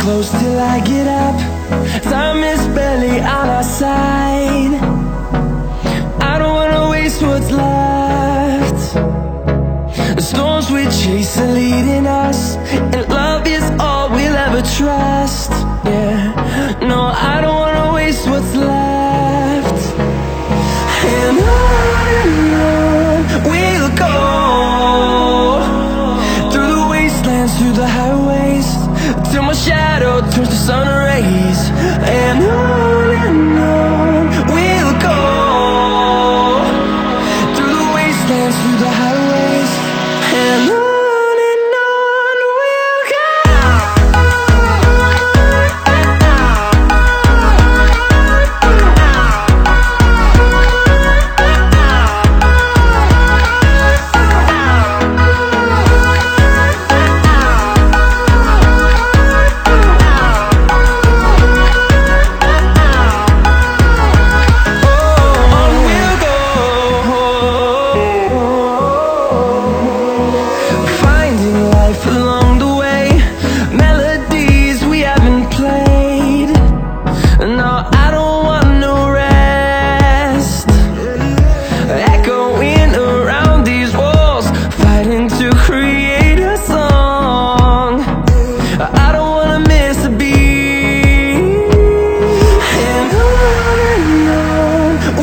close till I get up. Time is barely on our side. I don't wanna waste what's left. The storms we chase are leading us, and love is all we'll ever trust. Yeah, no, I don't wanna waste what's left. And on we'll go, through the wastelands, through the highways, till my shadow turns to sun rays. And on we'll go, through the wastelands, through the highways, and on we'll go. Along the way, melodies we haven't played. No, I don't want no rest. Echoing around these walls, fighting to create a song. I don't wanna miss a beat. And on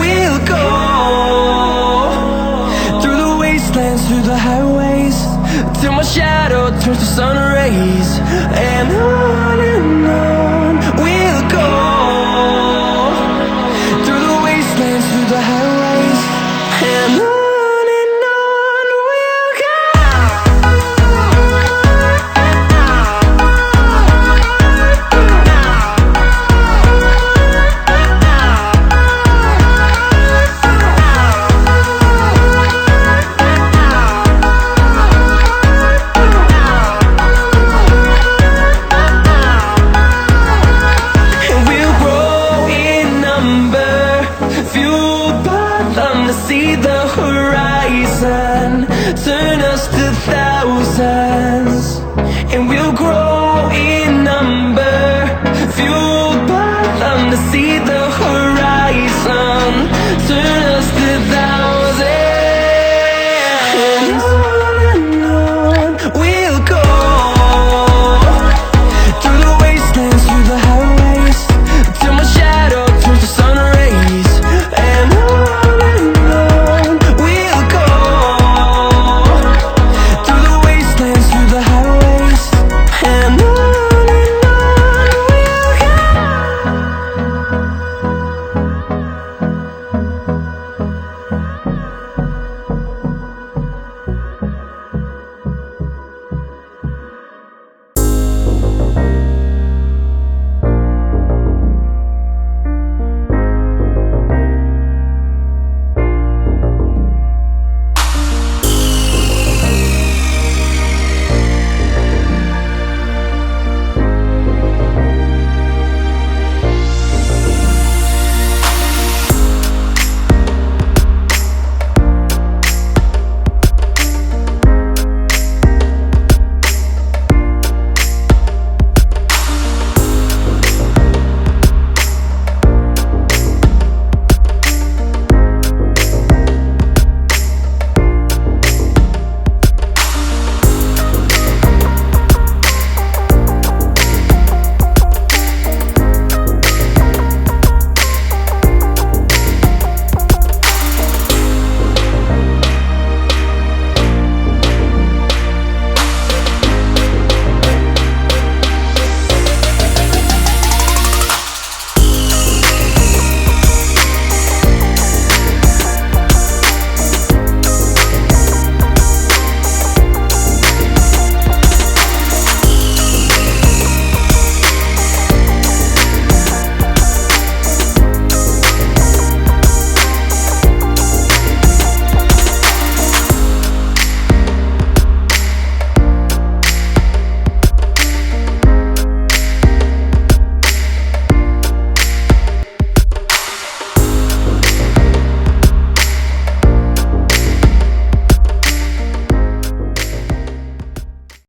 we'll go, through the wastelands, through the highways, till my shadow turns to sun rays. And on we'll go, through the wastelands, through the highways, and on we'll go. See the horizon, turn us to thousands, and we'll grow in number, fueled by them to see the